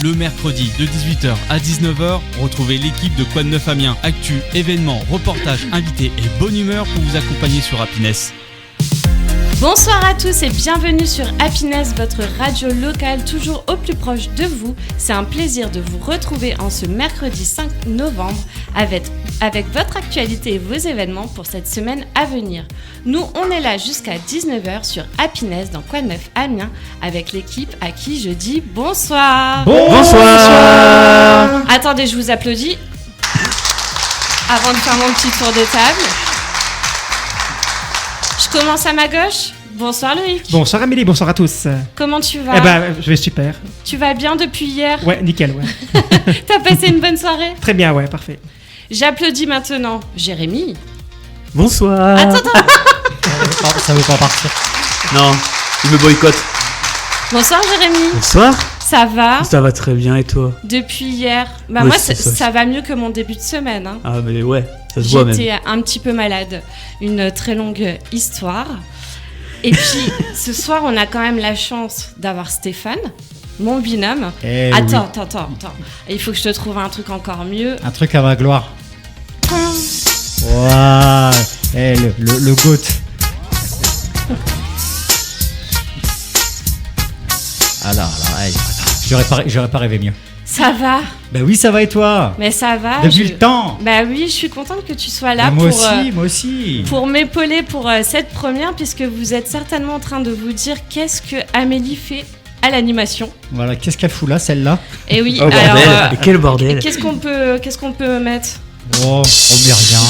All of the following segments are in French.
Le mercredi de 18h à 19h, retrouvez l'équipe de Quoi de Neuf Amiens. Actu, événements, reportages, invités et bonne humeur pour vous accompagner sur Happiness. Bonsoir à tous et bienvenue sur Happiness, votre radio locale toujours au plus proche de vous. C'est un plaisir de vous retrouver en ce mercredi 5 novembre avec votre actualité et vos événements pour cette semaine à venir. Nous, on est là jusqu'à 19h sur Happiness dans Quoi de Neuf Amiens avec l'équipe à qui je dis bonsoir. Bonsoir. Attendez, je vous applaudis avant de faire mon petit tour de table. Je commence à ma gauche. Bonsoir Loïc. Bonsoir Amélie, bonsoir à tous. Comment tu vas ? Eh ben, je vais super. Tu vas bien depuis hier ? Ouais, nickel, ouais. T'as passé une bonne soirée ? Très bien, ouais, parfait. J'applaudis maintenant Jérémy. Bonsoir. Attends. Ça veut pas partir. Non, il me boycotte. Bonsoir Jérémy. Bonsoir. Ça va ? Ça va très bien et toi ? Depuis hier ? Bah Ouais, moi, c'est ça. ça va mieux que mon début de semaine. Hein. Ah mais ouais, ça se voit même. J'étais un petit peu malade. Une très longue histoire. Et puis, ce soir, on a quand même la chance d'avoir Stéphane, mon binôme. Attends. Il faut que je te trouve un truc encore mieux. Un truc à ma gloire. Waouh. Le GOAT. Alors, j'aurais pas rêvé mieux. Ça va ? Ben oui, ça va et toi ? Mais ça va. Depuis le temps. Bah oui, je suis contente que tu sois là moi aussi. Pour m'épauler pour cette première, puisque vous êtes certainement en train de vous dire qu'est-ce que Amélie fait à l'animation. Voilà, qu'est-ce qu'elle fout là, celle-là ? Et oui, Oh bordel, alors, mais quel bordel. qu'est-ce qu'on peut mettre ? Oh, on met rien.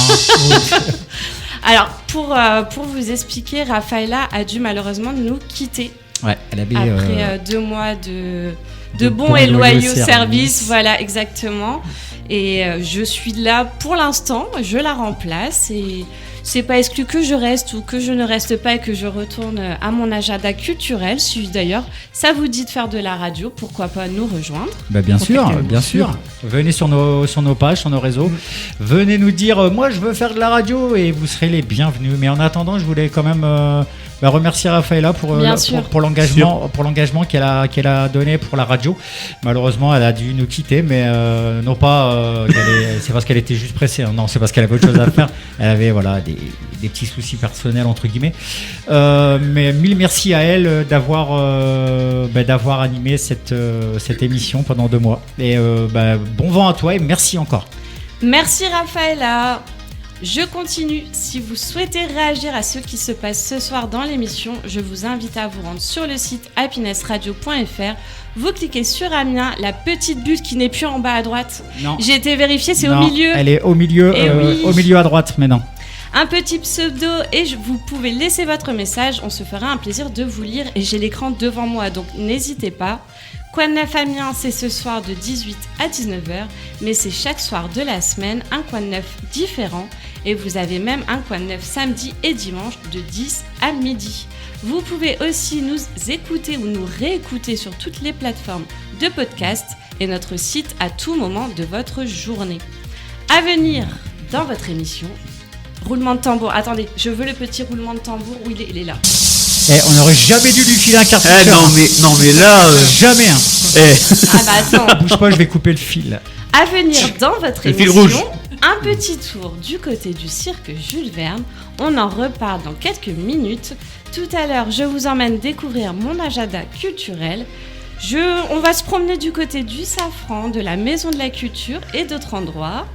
Alors, pour vous expliquer, Rafaela a dû malheureusement nous quitter Ouais, elle avait... après 2 mois de bons et loyaux services. Voilà, exactement. Et je suis là pour l'instant, je la remplace et c'est pas exclu que je reste ou que je ne reste pas et que je retourne à mon agenda culturel. Si d'ailleurs ça vous dit de faire de la radio, pourquoi pas nous rejoindre ? Bah bien sûr. Venez sur nos pages, sur nos réseaux. Venez nous dire, moi je veux faire de la radio et vous serez les bienvenus. Mais en attendant, je voulais quand même remercier Rafaela pour l'engagement qu'elle a donné pour la radio. Malheureusement, elle a dû nous quitter, mais non pas c'est parce qu'elle était juste pressée. Non, c'est parce qu'elle avait autre chose à faire. Elle avait des petits soucis personnels entre guillemets. Mais mille merci à elle d'avoir animé cette émission pendant 2 mois. Et bon vent à toi et merci encore. Merci Rafaela. Je continue. Si vous souhaitez réagir à ce qui se passe ce soir dans l'émission, je vous invite à vous rendre sur le site happinessradio.fr. Vous cliquez sur Amiens, la petite bulle qui n'est plus en bas à droite. Non. J'ai été vérifiée, c'est Non, au milieu. Elle est au milieu, Oui. au milieu à droite maintenant. Un petit pseudo et vous pouvez laisser votre message. On se fera un plaisir de vous lire et j'ai l'écran devant moi, donc n'hésitez pas. Quoi de neuf Amiens, c'est ce soir de 18 à 19h, mais c'est chaque soir de la semaine un Quoi de neuf différent. Et vous avez même un Quoi de neuf samedi et dimanche de 10 à midi. Vous pouvez aussi nous écouter ou nous réécouter sur toutes les plateformes de podcast et notre site à tout moment de votre journée. À venir dans votre émission, roulement de tambour. Attendez, je veux le petit roulement de tambour. Où il est là. On n'aurait jamais dû lui filer un cartouche. Non mais là Jamais. Ah bah attends. Bouge pas, je vais couper le fil. À venir dans votre Le fil émission, rouge. un petit tour du côté du cirque Jules Verne. On en reparle dans quelques minutes. Tout à l'heure, je vous emmène découvrir mon agenda culturel. On va se promener du côté du Safran, de la Maison de la Culture et d'autres endroits.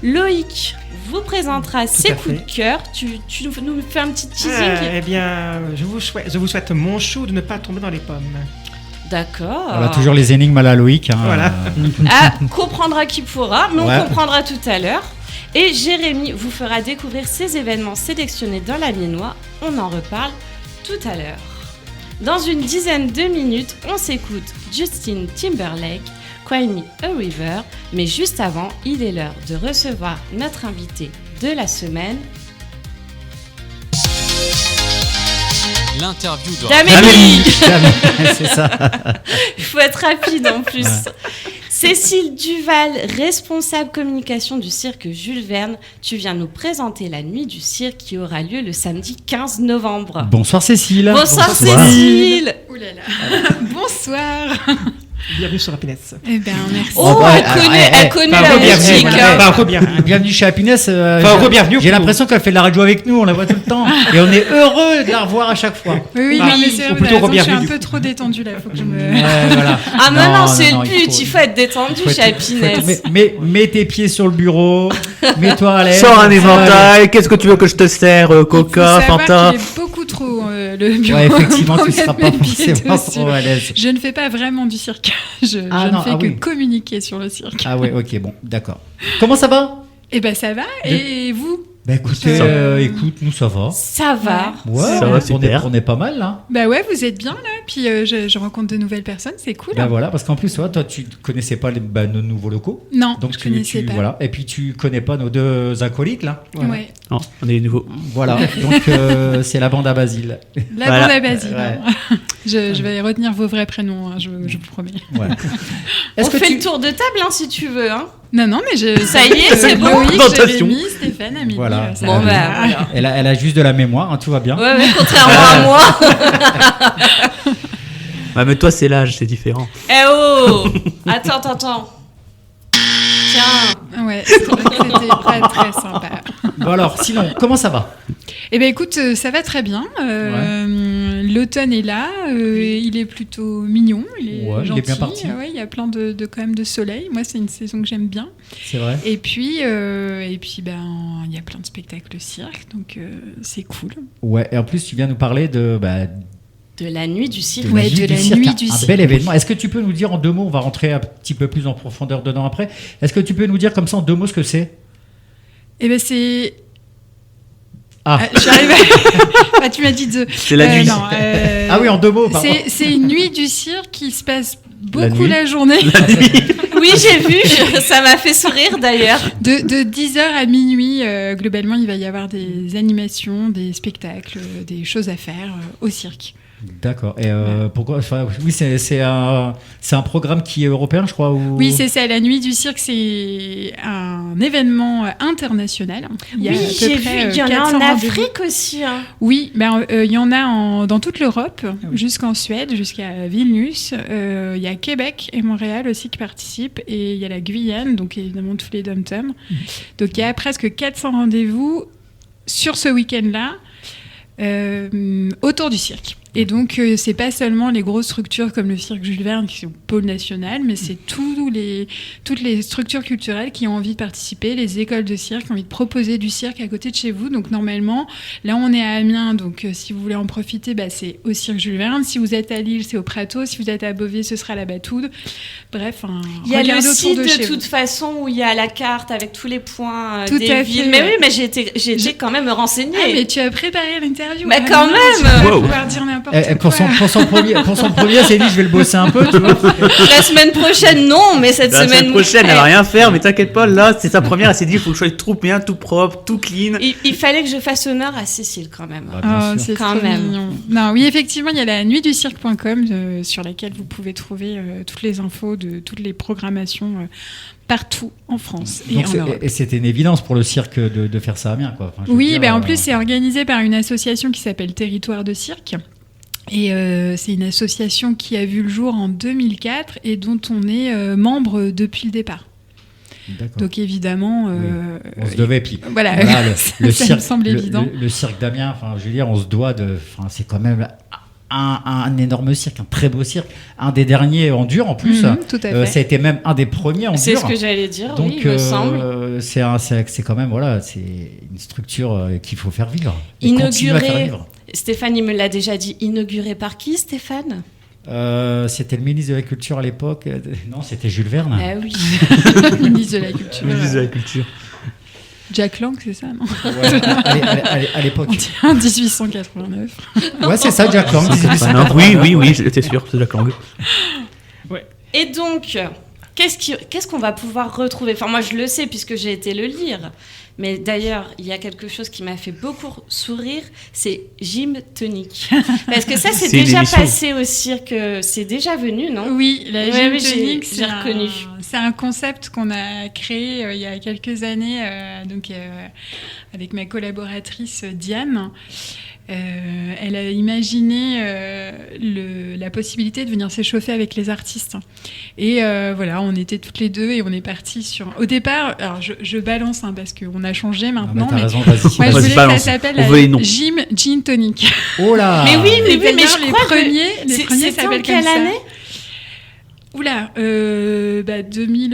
Loïc vous présentera ses coups de cœur. Tu nous fais un petit teasing. Eh bien, je vous souhaite mon chou de ne pas tomber dans les pommes. D'accord. On a toujours les énigmes à la Loïc. Voilà. Comprendra qui pourra, mais Ouais. on comprendra tout à l'heure. Et Jérémy vous fera découvrir ces événements sélectionnés dans l'Amiénois. On en reparle tout à l'heure. Dans une dizaine de minutes, on s'écoute Justin Timberlake, Cry Me a River. Mais juste avant, il est l'heure de recevoir notre invité de la semaine, L'interview de d'Amélie. C'est ça. Il faut être rapide en plus. Ouais. Cécile Duval, responsable communication du cirque Jules Verne, tu viens nous présenter la nuit du cirque qui aura lieu le samedi 15 novembre. Bonsoir Cécile. Bonsoir Cécile. Ouh là là. Bonsoir. Bienvenue sur Happiness. Eh ben, merci. Oh, elle connaît la musique. Bienvenue chez Happiness. Bienvenue. J'ai l'impression qu'elle fait de la radio avec nous, on la voit tout le temps. Et on est heureux de la revoir à chaque fois. Oui, Ah, non, mais c'est ou vrai, plutôt vous avez raison, je suis un re-bienvenue, peu trop détendue là, faut que je me... Voilà. Ah mais non, c'est non, le but, il faut être détendu chez Happiness. Mets tes pieds sur le bureau, mets-toi à l'aise. Sors un éventail, qu'est-ce que tu veux que je te sers, Coca, Il faut savoir Fanta? qu'il est beaucoup trop le bureau. Ouais, effectivement, pour tu seras mettre pas mes pieds forcément dessus. trop à l'aise. Je ne fais pas vraiment du cirque. Je Ah ne non, fais ah que oui. communiquer sur le cirque. Ah ouais, ok, bon, d'accord. Comment ça va? Eh ben ça va. Et vous? Bah écoutez, Ça écoute, nous ça va. Ça va. Ouais, Ça va, on est, super. on est pas mal là. Bah ouais, vous êtes bien là. Puis je rencontre de nouvelles personnes, c'est cool. Bah voilà, parce qu'en plus, toi tu connaissais pas nos nouveaux locaux. Non, Donc je connaissais pas. Voilà. Et puis tu connais pas nos deux acolytes là. Ouais. Non, on est les nouveaux. Voilà. Donc c'est la bande à Basile. La Voilà. bande à Basile. Ouais. Je vais retenir vos vrais prénoms, hein, je vous promets. Ouais. On Est-ce que fait tu... le tour de table hein, si tu veux. Hein. Non, mais Ça y est, c'est bon. Loïc, Tentation. Jérémy, Stéphane, Amélie. Voilà. ça Bon va. bah voilà. Elle a juste de la mémoire, hein, tout va bien. Ouais, contrairement à moi. Ouais, mais toi, c'est l'âge, c'est différent. Eh oh. Attends. Tiens. Ouais, c'est vrai que c'était pas très sympa. Bon alors, sinon, comment ça va? Eh ben écoute, ça va très bien. L'automne est là, il est plutôt mignon, il est Ouais, il est gentil. bien parti. Ouais, il y a plein de quand même de soleil. Moi, c'est une saison que j'aime bien. C'est vrai. Et puis ben il y a plein de spectacles au cirque, donc c'est cool. Ouais, et en plus, tu viens nous parler de De la nuit du cirque. Ouais, de la nuit du un cirque. bel événement. Est-ce que tu peux nous dire en 2 mots, on va rentrer un petit peu plus en profondeur dedans après, est-ce que tu peux nous dire comme ça en 2 mots ce que c'est? Eh ben c'est... Ah. Je suis arrivée... Ah, tu m'as dit de... C'est la nuit. Non, Ah oui, en 2 mots, pardon. c'est une nuit du cirque qui se passe La beaucoup nuit. la journée. Oui, j'ai vu. Ça m'a fait sourire d'ailleurs. De 10h à minuit, globalement, il va y avoir des animations, des spectacles, des choses à faire au cirque. D'accord. Et pourquoi? Enfin, oui, c'est un programme qui est européen, je crois. Ou... Oui, c'est ça. La nuit du cirque, c'est un événement international. Il y a Oui, à peu j'ai vu. près, Il y en a 400 en rendez-vous. Afrique aussi. Hein. Oui, il y en a dans toute l'Europe, jusqu'en Suède, jusqu'à Vilnius. Il y a Québec et Montréal aussi qui participent. Et il y a la Guyane, donc évidemment tous les dom-toms. Donc il y a presque 400 rendez-vous sur ce week-end-là autour du cirque. Et donc, c'est pas seulement les grosses structures comme le cirque Jules Verne qui sont au pôle national, mais c'est toutes les structures culturelles qui ont envie de participer, les écoles de cirque qui ont envie de proposer du cirque à côté de chez vous. Donc, normalement, là, on est à Amiens, donc si vous voulez en profiter, c'est au cirque Jules Verne. Si vous êtes à Lille, c'est au Prato. Si vous êtes à Beauvais, ce sera à la Batoude. Bref, il y a le regardez site autour de chez de vous. toute façon où il y a la carte avec tous les points Tout des à villes. fait. Mais oui, mais j'ai été quand même renseignée. Ah, mais tu as préparé l'interview. Bah, Ah, quand non, même. tu vas Wow. pouvoir dire n'importe Pour quoi. son premier, elle s'est dit, je vais le bosser un peu, tu vois. La semaine prochaine, non, mais cette La semaine... semaine prochaine, elle va rien faire, mais t'inquiète pas, là, c'est sa première, elle s'est dit, il faut que je sois tout bien, tout propre, tout clean. Il fallait que je fasse honneur à Cécile quand même. Ah, bien Oh, sûr. c'est Quand trop même. mignon. Non, oui, effectivement, il y a la nuitducirque.com sur laquelle vous pouvez trouver toutes les infos de toutes les programmations partout en France et Donc en Europe. et c'était une évidence pour le cirque de faire ça à Amiens, quoi. Enfin, je veux Oui, dire, en plus, c'est organisé par une association qui s'appelle Territoire de Cirque. Et c'est une association qui a vu le jour en 2004 et dont on est membre depuis le départ. D'accord. Donc évidemment... On se devait, puis Voilà, voilà, le ça me cirque, semble évident. le cirque d'Amiens, enfin, je veux dire, on se doit de, enfin, c'est quand même un énorme cirque, un très beau cirque, un des derniers en dur en plus. Tout à fait. Ça a été même un des premiers en C'est dur. ce que j'allais dire, Donc, oui, il me semble. c'est quand même, voilà, c'est une structure qu'il faut faire vivre. Et continuer à faire Inauguré, vivre. Stéphane, il me l'a déjà dit, inauguré par qui, Stéphane? C'était le ministre de la Culture à l'époque. Non, c'était Jules Verne. Ah oui. Ministre de la Culture. Ministre de la Culture. Jack Lang, c'est ça, non? Ouais, à l'époque. On dirait en 1889. Ouais, c'est ça, Jack Lang. Oui, j'étais sûr, c'est de la langue. Et donc, qu'est-ce qu'on va pouvoir retrouver? Enfin, moi, je le sais puisque j'ai été le lire. Mais d'ailleurs, il y a quelque chose qui m'a fait beaucoup sourire, c'est Gym Tonic. Parce que ça, c'est C'est une déjà émission. passé au cirque. C'est déjà venu, non? Oui, la Ouais, gym oui, j'ai tonic, c'est reconnu. c'est un concept qu'on a créé il y a quelques années avec ma collaboratrice Diane. Elle a imaginé la possibilité de venir s'échauffer avec les artistes. Et voilà, on était toutes les deux et on est partis sur... Au départ, alors je balance parce qu'on a changé maintenant. T'as mais raison, vas-y. moi, je Vas-y, voulais balance. que ça s'appelle On veut les noms. Gym Gin Tonic. Oh là Mais oui, Et mais d'ailleurs, je les crois que... premiers C'était en s'appellent quelle comme ça. année? Oula, 2000,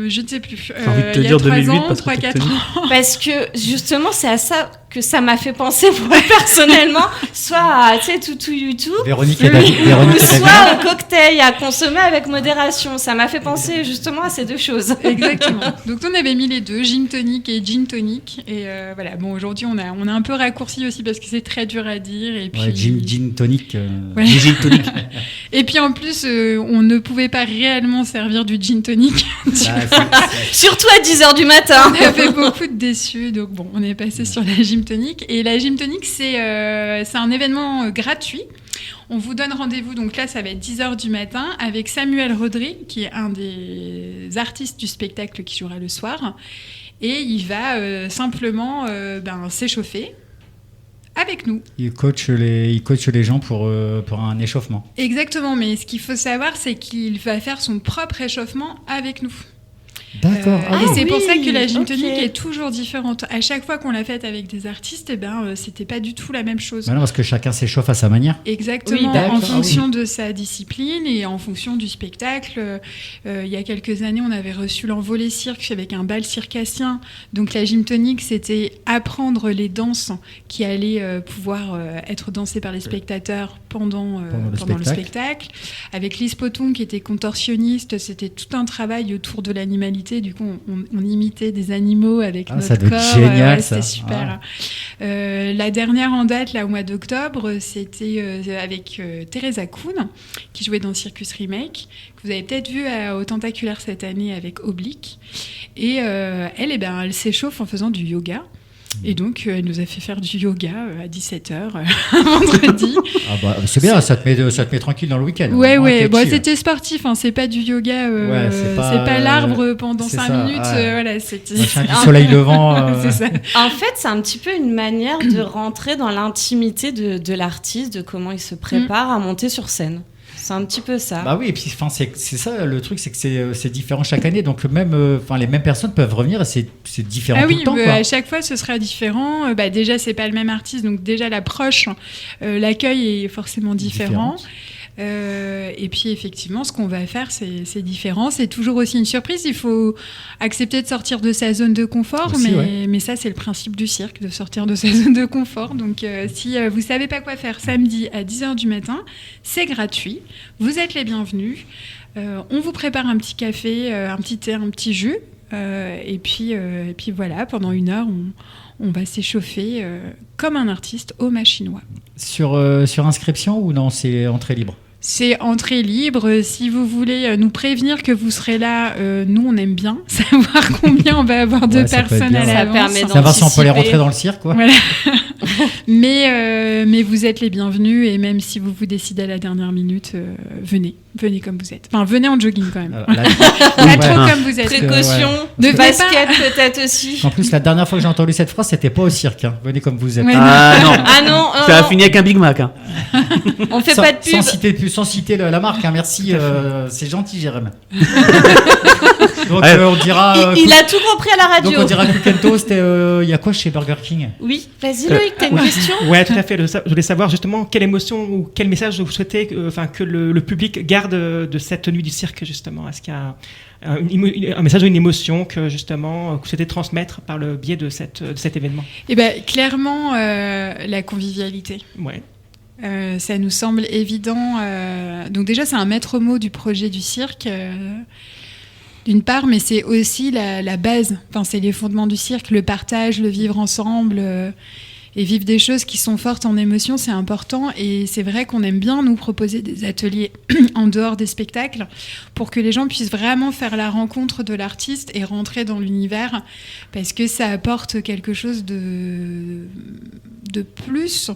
je ne sais plus. J'ai envie de te il y a dire 3 2008 ans, parce que 3-4 t'es ans. Parce que justement, c'est à ça que ça m'a fait penser moi, personnellement, soit à Toutou YouTube, Véronique et David. ou soit au cocktail à consommer avec modération. Ça m'a fait penser justement à ces deux choses. Exactement. Donc on avait mis les deux, gin tonic et gin tonic. Et voilà, bon, aujourd'hui on a un peu raccourci aussi parce que c'est très dur à dire. Et puis, Gin tonic. Ouais. Gin tonic. Et puis en plus, on ne pouvait pas réellement servir du gin tonic. Surtout à 10h du matin. On avait beaucoup de déçus, donc bon, on est passé sur la gym tonic. Et la gym tonic, c'est un événement gratuit. On vous donne rendez-vous, donc là ça va être 10h du matin, avec Samuel Rodri, qui est un des artistes du spectacle qui jouera le soir. Et il va simplement s'échauffer avec nous. Il coach les gens pour un échauffement. Exactement, mais ce qu'il faut savoir, c'est qu'il va faire son propre échauffement avec nous. D'accord. Et c'est pour ça que la gym ok. tonic est toujours différente. À chaque fois qu'on l'a faite avec des artistes, c'était pas du tout la même chose. Bah non, parce que chacun s'échauffe à sa manière. Exactement, Oui, d'accord. en fonction de sa discipline et en fonction du spectacle. Il y a quelques années, on avait reçu l'Envolée Cirque avec un bal circassien. Donc la gym tonic, c'était apprendre les danses qui allaient pouvoir être dansées par les spectateurs pendant le spectacle. Avec Lise Poton, qui était contorsionniste, c'était tout un travail autour de l'animalité. Du coup, on imitait des animaux avec notre ça doit corps. être génial, ça. C'était super. La dernière en date, là, au mois d'octobre, c'était avec Teresa Kuhn, qui jouait dans Circus Remake, que vous avez peut-être vu au Tentaculaire cette année avec Oblique. Et elle s'échauffe en faisant du yoga. Et donc, elle nous a fait faire du yoga à 17h vendredi. Ah bah, c'est bien, ça te met tranquille dans le week-end. Ouais. T'es chill. C'était sportif, c'est pas du yoga. c'est C'est pas, pas l'arbre pendant c'est 5 ça, minutes. ouais. Voilà, c'était. Machin du soleil levant. C'est ça. En fait, c'est un petit peu une manière de rentrer dans l'intimité de l'artiste, de comment il se prépare à monter sur scène. C'est un petit peu ça. Bah oui, et puis c'est ça le truc, c'est que c'est différent chaque année, donc même les mêmes personnes peuvent revenir et c'est différent tout le temps. Quoi. À chaque fois ce sera différent. Déjà c'est pas le même artiste, donc déjà l'approche, l'accueil est forcément différent. Et puis effectivement, ce qu'on va faire, c'est différent. C'est toujours aussi une surprise. Il faut accepter de sortir de sa zone de confort, aussi, mais ça, c'est le principe du cirque, de sortir de sa zone de confort. Donc, si vous savez pas quoi faire samedi à 10h du matin, c'est gratuit. Vous êtes les bienvenus. On vous prépare un petit café, un petit thé, un petit jus. Et puis voilà, pendant 1 heure, on va s'échauffer comme un artiste au machinois. Sur inscription ou non, c'est entrée libre? C'est entrée libre. Si vous voulez nous prévenir que vous serez là, nous, on aime bien savoir combien on va avoir de ça peut être personnes bien. à Ça l'avance. permet Savoir si on peut les d'anticiper. rentrer dans le cirque, quoi. Voilà. Mais vous êtes les bienvenus et même si vous vous décidez à la dernière minute, venez comme vous êtes. Enfin, venez en jogging quand même. Pas trop comme vous êtes. Précaution, Ne de venez basket peut-être aussi. En plus, la dernière fois que j'ai entendu cette phrase, c'était pas au cirque. Hein. Venez comme vous êtes. Ouais. Ah non, Ah non, ça a fini avec un Big Mac. Hein. on fait pas de pub. Sans citer la marque, hein. Merci, c'est gentil, Jérém. Donc Ouais. on dira. Il a tout compris à la radio. Donc on dira Cook and Toast. Il y a quoi chez Burger King? Oui, vas-y Loïc, t'as une question? Ouais, tout à fait. Je voulais savoir justement quelle émotion ou quel message vous souhaitez que le public garde de cette nuit du cirque, justement. Est-ce qu'il y a un message ou une émotion que justement que vous souhaitez transmettre par le biais de cet événement? Eh ben, clairement, la convivialité. Ouais. Ça nous semble évident. Donc déjà, c'est un maître mot du projet du cirque, d'une part, mais c'est aussi la base. Enfin, c'est les fondements du cirque, le partage, le vivre ensemble, et vivre des choses qui sont fortes en émotion, c'est important. Et c'est vrai qu'on aime bien nous proposer des ateliers en dehors des spectacles pour que les gens puissent vraiment faire la rencontre de l'artiste et rentrer dans l'univers, parce que ça apporte quelque chose de plus.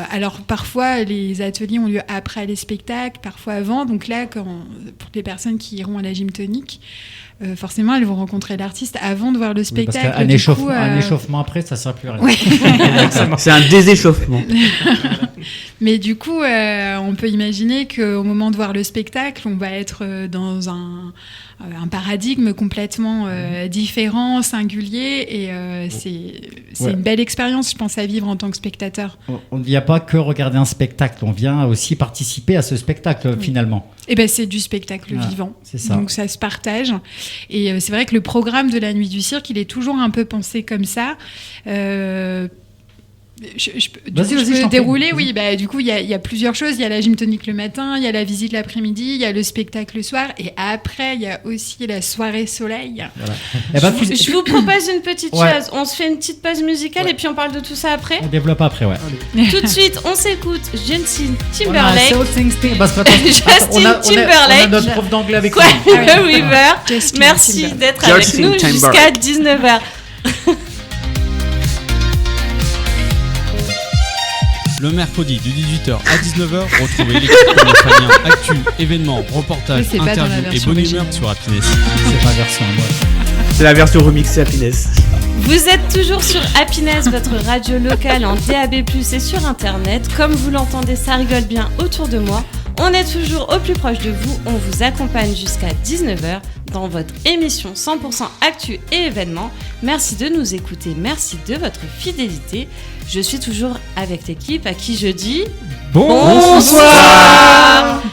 Alors parfois les ateliers ont lieu après les spectacles, parfois avant. Donc là, pour les personnes qui iront à la gym tonic, forcément, elles vont rencontrer l'artiste avant de voir le Oui, spectacle. parce qu'un un échauffement après, ça sert plus à rien. Ouais. C'est un déséchauffement. Mais du coup, on peut imaginer qu'au moment de voir le spectacle, on va être dans un paradigme complètement différent, singulier, et c'est une belle expérience, je pense, à vivre en tant que spectateur. On ne vient pas que regarder un spectacle, on vient aussi participer à ce spectacle finalement. Et ben c'est du spectacle vivant, c'est ça. Donc ça se partage. Et c'est vrai que le programme de la Nuit du Cirque, il est toujours un peu pensé comme ça. Je peux dérouler, oui. Bah, du coup, il y a plusieurs choses. Il y a la gym tonique le matin, il y a la visite l'après-midi, il y a le spectacle le soir, et après, il y a aussi la soirée soleil. Voilà. Je vous propose une petite chose. On se fait une petite pause musicale et puis on parle de tout ça après. On développe après, ouais. Tout de suite, on s'écoute Justin Timberlake. On a notre prof d'anglais avec nous. Quanne Weaver. Merci d'être avec nous jusqu'à 19h. Le mercredi de 18h à 19h, retrouvez l'équipe de nos familles, actu, événements, reportages, c'est pas dans la interviews et version bonne humeur originale. sur Happiness. C'est pas version, moi. C'est la version remixée Happiness. Vous êtes toujours sur Happiness, votre radio locale en DAB+, et sur Internet. Comme vous l'entendez, ça rigole bien autour de moi. On est toujours au plus proche de vous. On vous accompagne jusqu'à 19h dans votre émission 100% actu et événements. Merci de nous écouter. Merci de votre fidélité. Je suis toujours avec l'équipe à qui je dis bonsoir.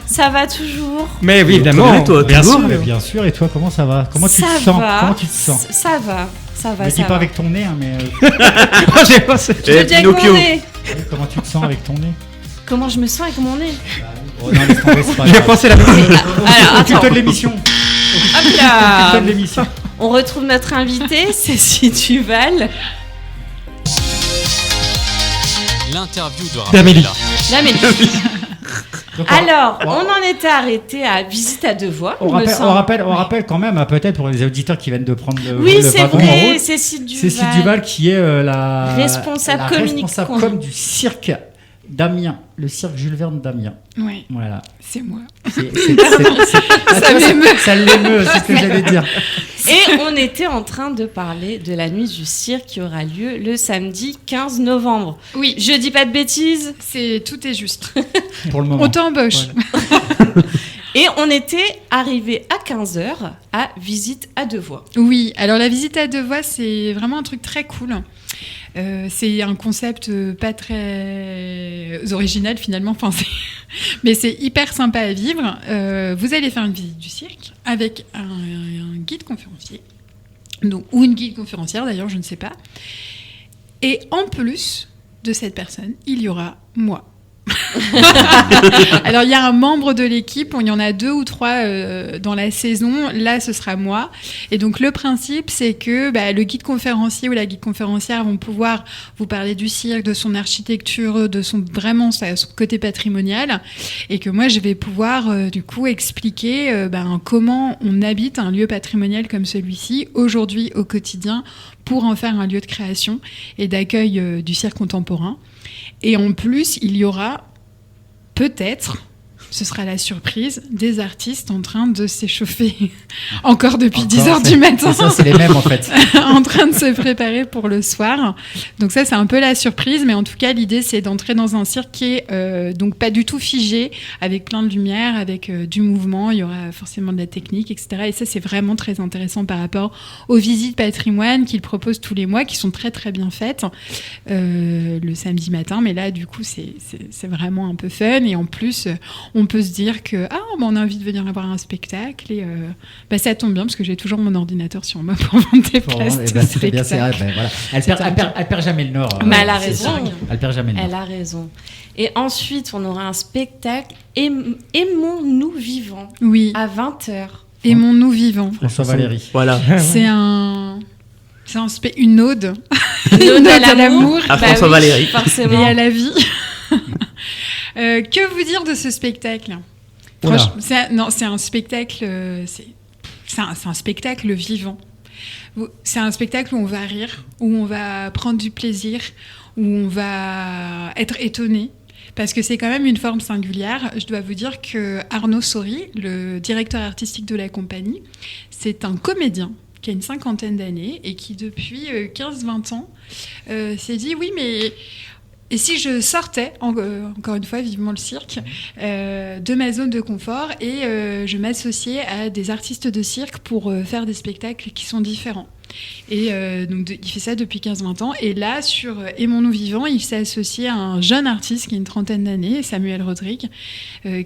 Ça va toujours? Mais oui, évidemment. Et toi, Bien toujours sûr, bien sûr. Et toi, comment ça va? Comment tu te sens? Comment tu te sens? Ça va. Ne dis pas avec ton nez, hein, mais J'ai pensé. Je le dis avec mon Pinocchio. nez. comment tu te sens avec ton nez? Comment je me sens avec mon nez? Oh, non, laisse tomber, c'est pas J'ai grave. pensé la même chose. Alors, Occupe-toi attends. de l'émission. Hop Occupe-toi là. de l'émission. On retrouve notre invité, Cécile Duval. L'interview de d'Amélie. Raphaël. Donc, Alors, on en était arrêté à Visite à deux voix. on il me semble. rappelle quand même, peut-être pour les auditeurs qui viennent de prendre Oui, le c'est wagon en vrai, route, Cécile Duval. Cécile Duval qui est la Responsable responsable com du cirque d'Amiens, le cirque Jules Verne d'Amiens. Ouais, Voilà. c'est moi. Ça l'émeut. Ça l'émeut, c'est ce que j'allais dire. Et on était en train de parler de la nuit du cirque qui aura lieu le samedi 15 novembre. Oui, Je dis pas de bêtises. tout est juste. Pour le moment. On t'embauche. Voilà. Et on était arrivé à 15h à Visite à deux voix. Oui, alors la visite à deux voix, c'est vraiment un truc très cool. C'est un concept pas très original finalement, mais c'est hyper sympa à vivre. Vous allez faire une visite du cirque avec un guide conférencier, ou une guide conférencière d'ailleurs, je ne sais pas. Et en plus de cette personne, il y aura moi. Alors il y a un membre de l'équipe, il y en a 2 ou 3 dans la saison, là ce sera moi, et donc le principe c'est que le guide conférencier ou la guide conférencière vont pouvoir vous parler du cirque, de son architecture, de son côté patrimonial, et que moi je vais pouvoir du coup expliquer comment on habite un lieu patrimonial comme celui-ci aujourd'hui au quotidien pour en faire un lieu de création et d'accueil du cirque contemporain. Et en plus, il y aura peut-être, ce sera la surprise, des artistes en train de s'échauffer encore depuis 10h du matin. Ça, c'est les mêmes en fait. En train de se préparer pour le soir. Donc ça, c'est un peu la surprise, mais en tout cas, l'idée, c'est d'entrer dans un cirque qui est donc pas du tout figé, avec plein de lumière, avec du mouvement, il y aura forcément de la technique, etc. Et ça, c'est vraiment très intéressant par rapport aux visites patrimoine qu'ils proposent tous les mois, qui sont très très bien faites le samedi matin. Mais là, du coup, c'est vraiment un peu fun. Et en plus, on peut se dire que on a envie de venir voir un spectacle et ça tombe bien parce que j'ai toujours mon ordinateur sur moi pour vendre des places de C'est bien, c'est spectacle. vrai, voilà. Elle perd jamais le nord. Mais elle a c'est raison. sûr. Elle perd jamais le nord. Elle a raison. Et ensuite, on aura un spectacle Aimons-nous vivants Oui, à 20h. aimons-nous vivants. François Valéry. Voilà. C'est une ode. Une ode à à l'amour À François Valéry. et Forcément. à la vie. Que vous dire de ce spectacle? Oula. C'est un spectacle. C'est un spectacle vivant. C'est un spectacle où on va rire, où on va prendre du plaisir, où on va être étonné. parce que c'est quand même une forme singulière. Je dois vous dire que Arnaud Sori, le directeur artistique de la compagnie, c'est un comédien qui a une 50aine d'années et qui, depuis 15-20 ans, s'est dit, oui, mais... Et si je sortais, encore une fois, vivement le cirque, de ma zone de confort et je m'associais à des artistes de cirque pour faire des spectacles qui sont différents. Et donc il fait ça depuis 15-20 ans. Et là, sur Aimons-nous vivants, il s'est associé à un jeune artiste qui a une 30aine d'années, Samuel Rodrigue,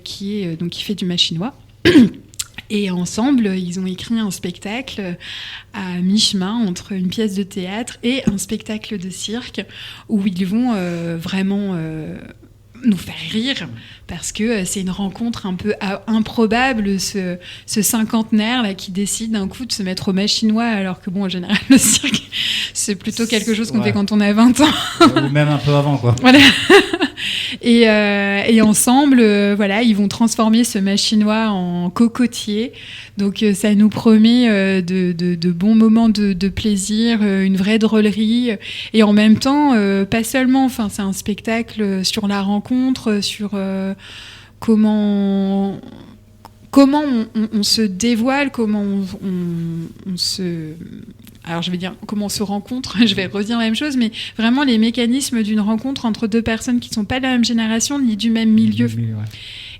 qui fait du machinois. Et ensemble, ils ont écrit un spectacle à mi-chemin entre une pièce de théâtre et un spectacle de cirque où ils vont vraiment nous faire rire parce que c'est une rencontre un peu improbable, ce cinquantenaire là qui décide d'un coup de se mettre au machinois alors que bon, en général, le cirque, c'est plutôt quelque chose qu'on fait quand on a 20 ans. Ou même un peu avant, quoi. Voilà. Et ensemble, voilà, ils vont transformer ce machinois en cocotier. Donc ça nous promet de bons moments de plaisir, une vraie drôlerie. Et en même temps, pas seulement, enfin, c'est un spectacle sur la rencontre, sur comment on se dévoile, comment on se... Alors je vais dire comment on se rencontre, je vais redire la même chose, mais vraiment les mécanismes d'une rencontre entre deux personnes qui ne sont pas de la même génération ni du même milieu.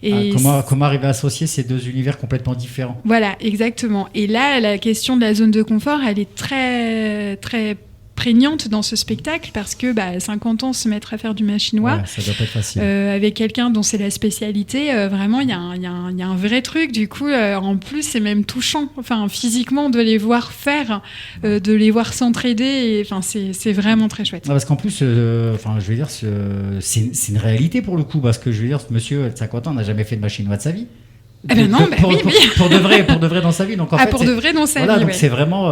Et comment arriver à associer ces deux univers complètement différents. Voilà, exactement. Et là, la question de la zone de confort, elle est très, très prégnante dans ce spectacle parce que 50 ans se mettre à faire du machinois, ça doit pas être facile. Avec quelqu'un dont c'est la spécialité, vraiment il y a un vrai truc. Du coup, en plus c'est même touchant, enfin physiquement de les voir faire, de les voir s'entraider. Et enfin c'est vraiment très chouette. Parce qu'en plus, je veux dire, c'est une réalité pour le coup parce que je veux dire, ce monsieur de 50 ans n'a jamais fait de machinois de sa vie. Pour de vrai dans sa vie. Donc en fait, pour de vrai dans sa vie. Donc ouais. c'est vraiment,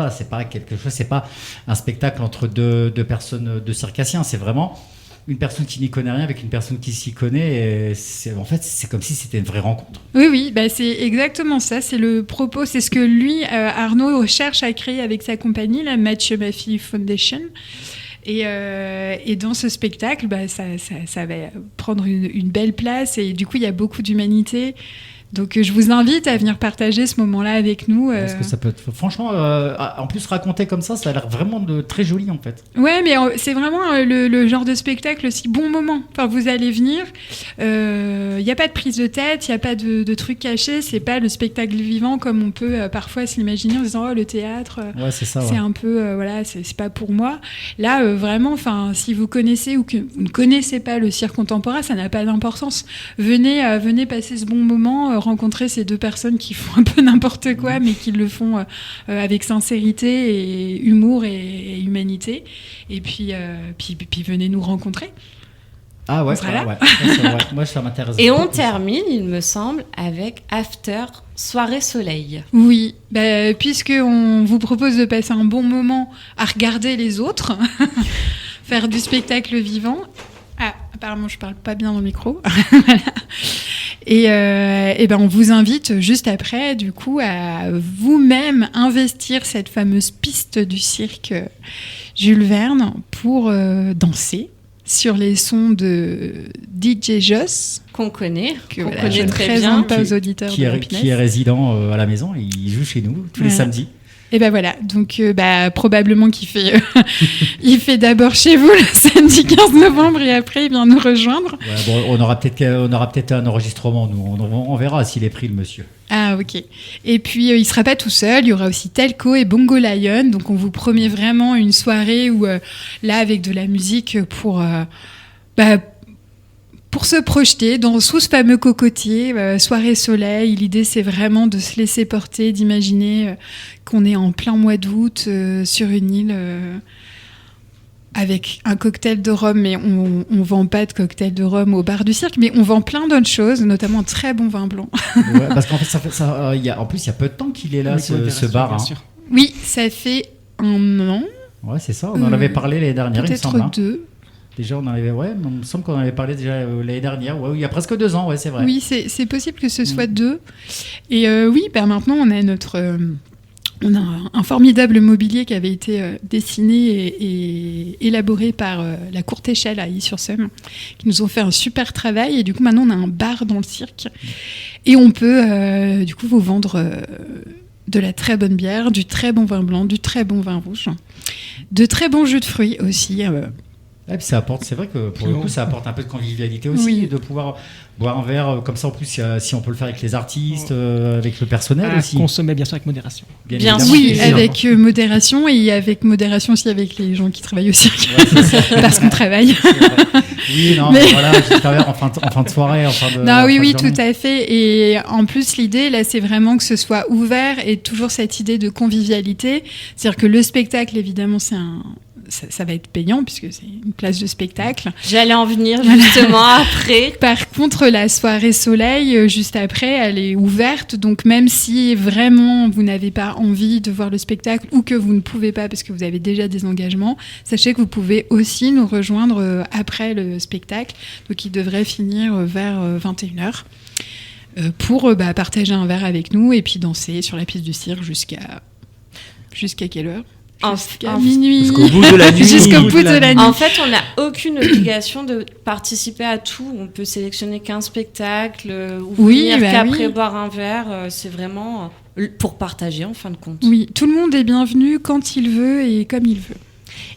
c'est pas quelque chose, c'est pas un spectacle entre deux personnes de circassiens. C'est vraiment une personne qui n'y connaît rien avec une personne qui s'y connaît. Et c'est comme si c'était une vraie rencontre. Oui, c'est exactement ça. C'est le propos. C'est ce que lui, Arnaud, cherche à créer avec sa compagnie, la Mathieu Maffy Foundation. Et dans ce spectacle, ça va prendre une belle place et du coup, il y a beaucoup d'humanité. Donc, je vous invite à venir partager ce moment-là avec nous. Parce que ça peut être... Franchement, en plus, raconter comme ça a l'air vraiment très joli, en fait. Ouais, mais c'est vraiment le genre de spectacle aussi bon moment. Enfin, vous allez venir, il n'y a pas de prise de tête, il n'y a pas de trucs cachés, c'est pas le spectacle vivant comme on peut parfois s'imaginer en disant « Oh, le théâtre, c'est un peu... c'est pas pour moi ». Là, vraiment, si vous connaissez ou que vous ne connaissez pas le cirque contemporain, ça n'a pas d'importance. Venez passer ce bon moment, rencontrer ces deux personnes qui font un peu n'importe quoi, mais qui le font avec sincérité et humour et humanité. Et puis venez nous rencontrer. Ah ouais, moi ça m'intéresse. Et on termine, il me semble, avec After Soirée Soleil. Oui, puisqu'on vous propose de passer un bon moment à regarder les autres, faire du spectacle vivant. Ah, apparemment je parle pas bien dans le micro. Voilà. Et on vous invite juste après, du coup, à vous-même investir cette fameuse piste du cirque Jules Verne pour danser sur les sons de DJ Joss, qu'on connaît je très présente bien, pas aux auditeurs qui est résident à la maison, il joue chez nous tous les samedis. Et voilà, donc probablement qu'il fait, il fait d'abord chez vous le samedi 15 novembre et après il vient nous rejoindre. Ouais, on aura peut-être un enregistrement, nous, on verra s'il est pris le monsieur. Ah ok. Et puis il sera pas tout seul, il y aura aussi Telco et Bongo Lion, donc on vous promet vraiment une soirée où là avec de la musique pour se projeter sous ce fameux cocotier, soirée soleil. L'idée, c'est vraiment de se laisser porter, d'imaginer qu'on est en plein mois d'août sur une île avec un cocktail de rhum. Mais on ne vend pas de cocktail de rhum au bar du cirque, mais on vend plein d'autres choses, notamment un très bon vin blanc. Ouais, parce qu'en fait, il y a peu de temps qu'il est là, ce bar. Hein. Oui, ça fait 1 an. Ouais, c'est ça. On en avait parlé l'année dernière, il me semble. Peut-être 2. Déjà, il me semble qu'on en avait parlé déjà l'année dernière. Ouais, il y a presque 2 ans, ouais, c'est vrai. Oui, c'est possible que ce soit 2. Et oui, maintenant, on a On a un formidable mobilier qui avait été dessiné et élaboré par la Courte Échelle à Ily-sur-Seine, qui nous ont fait un super travail. Et du coup, maintenant, on a un bar dans le cirque. Et on peut, du coup, vous vendre de la très bonne bière, du très bon vin blanc, du très bon vin rouge, de très bons jus de fruits aussi. Et puis ça apporte, c'est vrai que pour le coup, ça apporte un peu de convivialité aussi, de pouvoir boire un verre comme ça. En plus, si on peut le faire avec les artistes, avec le personnel aussi. Consommer bien sûr avec modération. Bien sûr, oui, avec modération et avec modération aussi avec les gens qui travaillent au cirque, parce qu'on travaille. Oui, non, mais voilà, juste un verre en fin de soirée, oui, tout à fait. Et en plus, l'idée là, c'est vraiment que ce soit ouvert et toujours cette idée de convivialité, c'est-à-dire que le spectacle, évidemment, ça va être payant puisque c'est une place de spectacle. J'allais en venir justement après. Par contre, la soirée soleil, juste après, elle est ouverte. Donc même si vraiment vous n'avez pas envie de voir le spectacle ou que vous ne pouvez pas parce que vous avez déjà des engagements, sachez que vous pouvez aussi nous rejoindre après le spectacle. Donc il devrait finir vers 21h pour partager un verre avec nous et puis danser sur la piste du cirque jusqu'à quelle heure ? Jusqu'à minuit. Jusqu'au bout de la nuit. Jusqu'au bout de la nuit. En fait, on n'a aucune obligation de participer à tout. On peut sélectionner qu'un spectacle ou venir qu'après boire un verre. C'est vraiment pour partager en fin de compte. Oui, tout le monde est bienvenu quand il veut et comme il veut.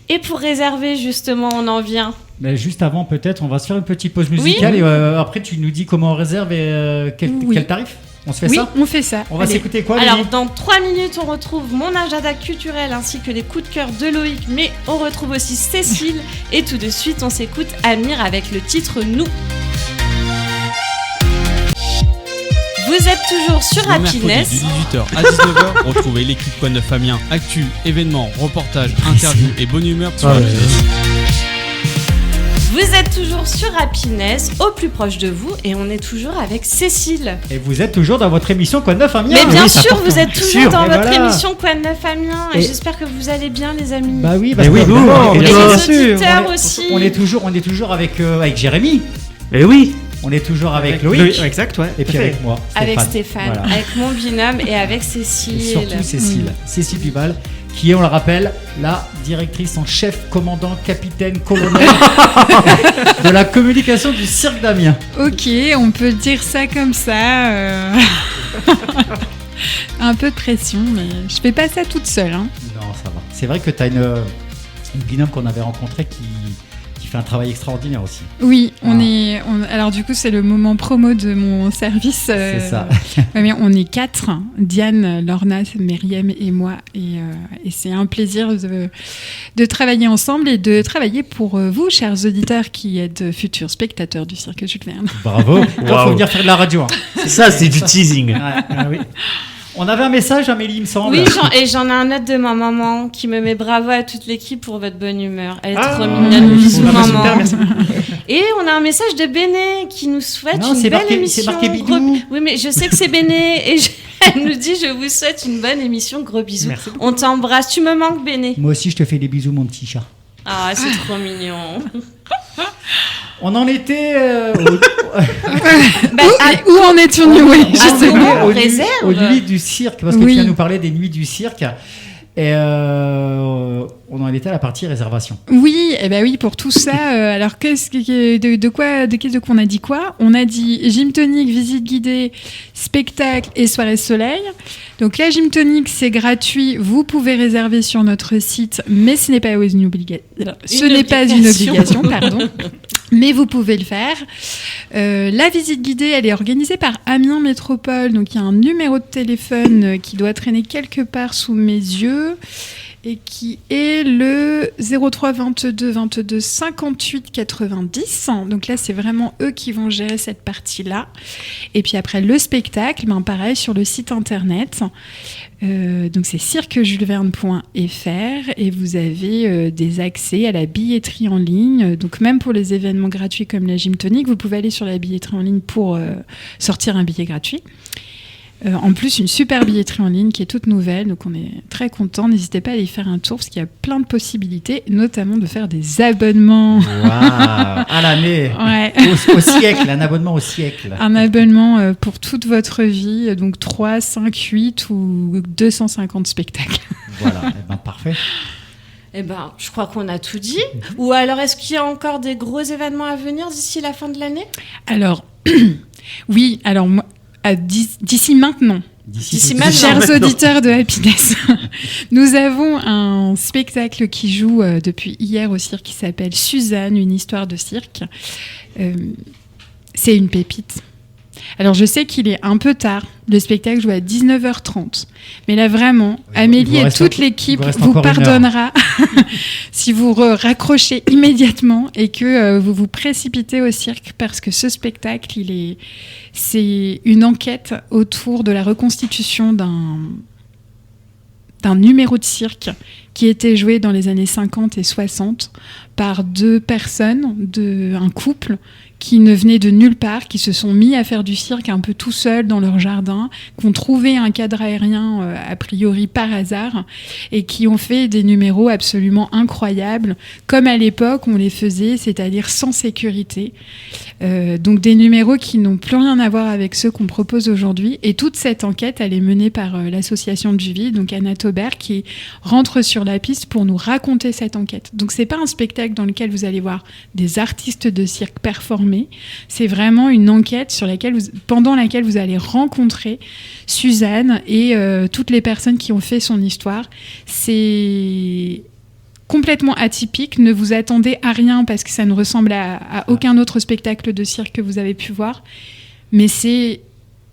Et pour réserver, justement, on en vient. Mais juste avant, peut-être, on va se faire une petite pause musicale et après, tu nous dis comment on réserve et quel tarif ? On se fait ça ? Oui, on fait ça. On va s'écouter quoi ? Alors, dans 3 minutes, on retrouve mon agenda culturel ainsi que les coups de cœur de Loïc, mais on retrouve aussi Cécile. Et tout de suite, on s'écoute Amir avec le titre « Nous ». Vous êtes toujours sur Happiness. Mercredi de 18h à 19h, retrouvez l'équipe Quoi de Neuf Amiens. Actu, événements, reportages, interviews et bonne humeur sur Happiness. Vous êtes toujours sur Happiness, au plus proche de vous, et on est toujours avec Cécile. Et vous êtes toujours dans votre émission Quoi de Neuf Amiens. Mais bien sûr, vous êtes toujours dans votre émission Quoi de Neuf Amiens. Et j'espère que vous allez bien, les amis. Bah oui, parce que et les auditeurs aussi. On est toujours avec Jérémy. Mais oui. On est toujours avec Loïc. Exact, ouais. Et puis avec moi, avec Stéphane, voilà. Avec mon binôme et avec Cécile. Et surtout Cécile. Cécile Duval, qui est, on le rappelle, la directrice en chef, commandant, capitaine, colonel de la communication du cirque d'Amiens. Ok, on peut dire ça comme ça. Un peu de pression, mais je fais pas ça toute seule. Hein. Non, ça va. C'est vrai que tu as une binôme qu'on avait rencontrée qui fait un travail extraordinaire aussi. Oui, alors du coup c'est le moment promo de mon service. C'est ça. On est 4, Diane, Lorna, Myriam et moi, et c'est un plaisir de travailler ensemble et de travailler pour vous, chers auditeurs qui êtes futurs spectateurs du cirque Jules Verne. Bravo. Il faut venir faire de la radio. Hein. C'est du teasing. Oui. On avait un message, Amélie, il me semble. Oui, j'en ai un autre de ma maman qui me met bravo à toute l'équipe pour votre bonne humeur. Elle est trop mignonne. Bisous, maman. Super, merci. Et on a un message de Béné qui nous souhaite une belle émission. C'est marqué bidou. Oui, mais je sais que c'est Béné et elle nous dit je vous souhaite une bonne émission. Gros bisous. Merci. On t'embrasse. Tu me manques, Béné. Moi aussi, je te fais des bisous, mon petit chat. Ah, c'est trop mignon. On en était où en étions-nous? Oui, aux nuits du cirque, parce que tu viens nous parler des nuits du cirque. Et on en était à la partie réservation. Oui, oui, pour tout ça. Alors, de quoi on a dit quoi? On a dit gym tonic, visite guidée, spectacle et soirée soleil. Donc la gym tonic, c'est gratuit. Vous pouvez réserver sur notre site, mais ce n'est pas une obligation. Pardon. Mais vous pouvez le faire. La visite guidée, elle est organisée par Amiens Métropole. Donc il y a un numéro de téléphone qui doit traîner quelque part sous mes yeux et qui est le 03 22 22 58 90. Donc là, c'est vraiment eux qui vont gérer cette partie-là. Et puis après, le spectacle, pareil, sur le site internet. Donc c'est cirquejulesverne.fr et vous avez des accès à la billetterie en ligne. Donc même pour les événements gratuits comme la gym tonic, vous pouvez aller sur la billetterie en ligne pour sortir un billet gratuit. En plus, une super billetterie en ligne qui est toute nouvelle, donc on est très contents. N'hésitez pas à aller faire un tour parce qu'il y a plein de possibilités, notamment de faire des abonnements. Waouh, à l'année, Ouais. au siècle, un abonnement au siècle. Un abonnement pour toute votre vie, donc 3, 5, 8 ou 250 spectacles. Voilà, parfait. Eh ben, je crois qu'on a tout dit. Ou alors, est-ce qu'il y a encore des gros événements à venir d'ici la fin de l'année ? Alors, oui, alors moi, d'ici maintenant, D'ici maintenant. chers auditeurs de Happiness, nous avons un spectacle qui joue depuis hier au cirque qui s'appelle Suzanne, une histoire de cirque. C'est une pépite. Alors, je sais qu'il est un peu tard. Le spectacle joue à 19h30. Mais là, vraiment, Amélie et toute l'équipe vous pardonnera si vous raccrochez immédiatement et que vous vous précipitez au cirque parce que ce spectacle, c'est une enquête autour de la reconstitution d'un numéro de cirque qui était joué dans les années 50 et 60 par deux personnes, un couple qui ne venaient de nulle part, qui se sont mis à faire du cirque un peu tout seuls dans leur jardin, qui ont trouvé un cadre aérien a priori par hasard et qui ont fait des numéros absolument incroyables, comme à l'époque on les faisait, c'est-à-dire sans sécurité. Donc des numéros qui n'ont plus rien à voir avec ceux qu'on propose aujourd'hui. Et toute cette enquête, elle est menée par l'association de Juvie, donc Anna Taubert, qui rentre sur la piste pour nous raconter cette enquête. Donc c'est pas un spectacle dans lequel vous allez voir des artistes de cirque performer. C'est vraiment une enquête pendant laquelle vous allez rencontrer Suzanne et toutes les personnes qui ont fait son histoire. C'est complètement atypique, ne vous attendez à rien parce que ça ne ressemble à aucun autre spectacle de cirque que vous avez pu voir, mais c'est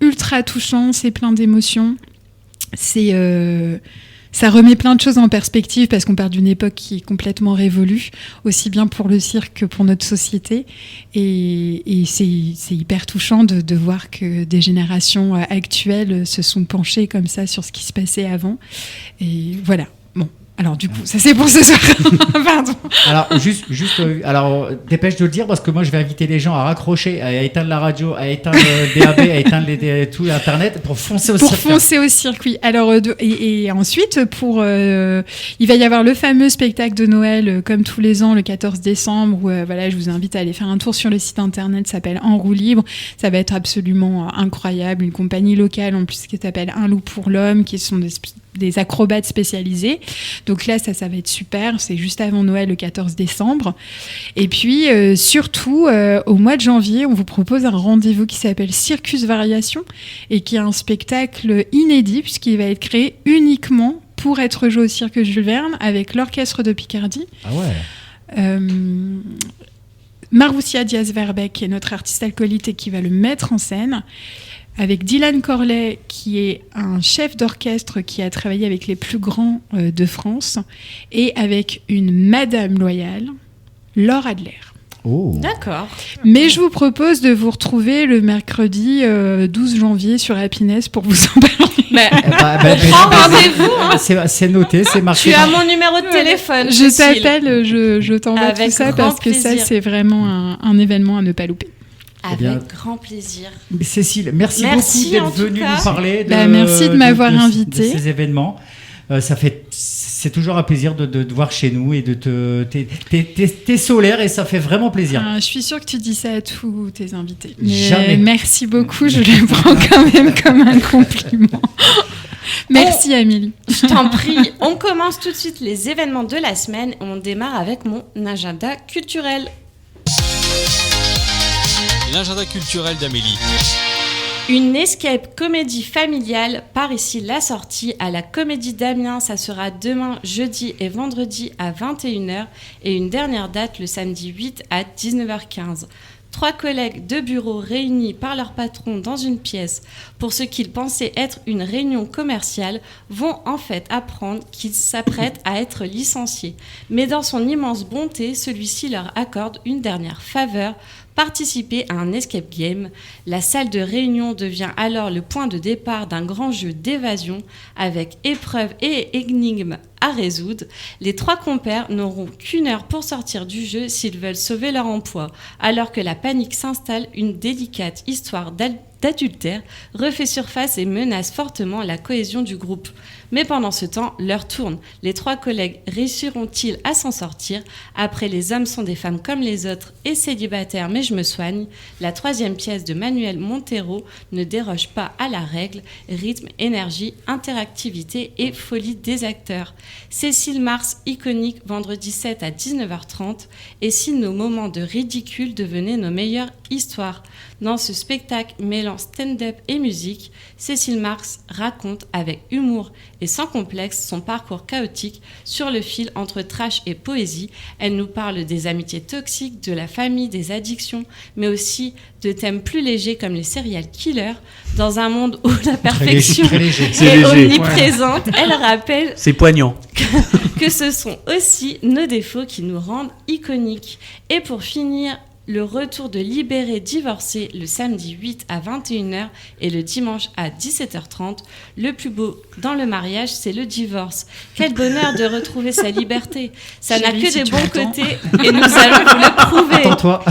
ultra touchant, c'est plein d'émotions, ça remet plein de choses en perspective parce qu'on part d'une époque qui est complètement révolue, aussi bien pour le cirque que pour notre société. Et c'est hyper touchant de voir que des générations actuelles se sont penchées comme ça sur ce qui se passait avant. Et voilà. Bon. Alors du coup, ça c'est pour ce soir. Pardon. Alors alors dépêche de le dire parce que moi je vais inviter les gens à raccrocher, à éteindre la radio, à éteindre le DAB, à éteindre tout Internet pour foncer au cirque. Pour foncer au circuit. Alors et ensuite il va y avoir le fameux spectacle de Noël comme tous les ans le 14 décembre où je vous invite à aller faire un tour sur le site internet, ça s'appelle En roue libre. Ça va être absolument incroyable, une compagnie locale en plus qui s'appelle Un loup pour l'homme, qui sont des acrobates spécialisés. Donc là, ça va être super. C'est juste avant Noël, le 14 décembre. Et puis, surtout, au mois de janvier, on vous propose un rendez-vous qui s'appelle Circus Variation et qui est un spectacle inédit puisqu'il va être créé uniquement pour être joué au Cirque Jules Verne avec l'Orchestre de Picardie. Ah ouais. Marussia Diaz-Verbeek, qui est notre artiste acolyte et qui va le mettre en scène, avec Dylan Corley, qui est un chef d'orchestre qui a travaillé avec les plus grands de France, et avec une Madame Loyale, Laure Adler. Oh. D'accord. Mais je vous propose de vous retrouver le mercredi 12 janvier sur Happiness pour vous en parler. Mais on prend rendez-vous. Hein. C'est noté, c'est marqué. Tu as mon numéro de téléphone. Je t'appelle, je t'envoie avec tout ça grand parce que plaisir. ça, c'est vraiment un événement à ne pas louper. Avec bien, grand plaisir. Cécile, merci en beaucoup d'être tout venue cas. nous parler Merci de m'avoir invitée. de ces événements. C'est toujours un plaisir de te voir chez nous et t'es solaire et ça fait vraiment plaisir. Je suis sûre que tu dis ça à tous tes invités. Jamais. Merci beaucoup, je le prends quand même comme un compliment. Merci Amélie. Je t'en prie. On commence tout de suite les événements de la semaine et on démarre avec mon agenda culturel. L'agenda culturel d'Amélie. Une escape comédie familiale, par ici la sortie à la Comédie d'Amiens. Ça sera demain, jeudi et vendredi à 21h et une dernière date le samedi 8 à 19h15. 3 collègues de bureau réunis par leur patron dans une pièce pour ce qu'ils pensaient être une réunion commerciale vont en fait apprendre qu'ils s'apprêtent à être licenciés. Mais dans son immense bonté, celui-ci leur accorde une dernière faveur: participer à un escape game. La salle de réunion devient alors le point de départ d'un grand jeu d'évasion avec épreuves et énigmes à résoudre. Les 3 compères n'auront qu'une heure pour sortir du jeu s'ils veulent sauver leur emploi. Alors que la panique s'installe, une délicate histoire d'adultère refait surface et menace fortement la cohésion du groupe. Mais pendant ce temps, l'heure tourne. Les 3 collègues réussiront-ils à s'en sortir? Après Les hommes sont des femmes comme les autres et Célibataire mais je me soigne, la 3e pièce de Manuel Montero ne déroge pas à la règle. Rythme, énergie, interactivité et folie des acteurs. Cécile Mars, iconique, vendredi 7 à 19h30. Et si nos moments de ridicule devenaient nos meilleures histoires? Dans ce spectacle mêlant stand-up et musique, Cécile Mars raconte avec humour et sans complexe son parcours chaotique sur le fil entre trash et poésie. Elle nous parle des amitiés toxiques, de la famille, des addictions, mais aussi de thèmes plus légers comme les serial killers. Dans un monde où la perfection Très léger. est omniprésente, elle rappelle C'est poignant. que ce sont aussi nos défauts qui nous rendent iconiques. Et pour finir, le retour de Libéré divorcé le samedi 8 à 21h et le dimanche à 17h30. Le plus beau dans le mariage, c'est le divorce. Quel bonheur de retrouver sa liberté. Ça n'a Chérie, que si des tu bons m'entends. côtés et nous allons vous le prouver. Attends-toi.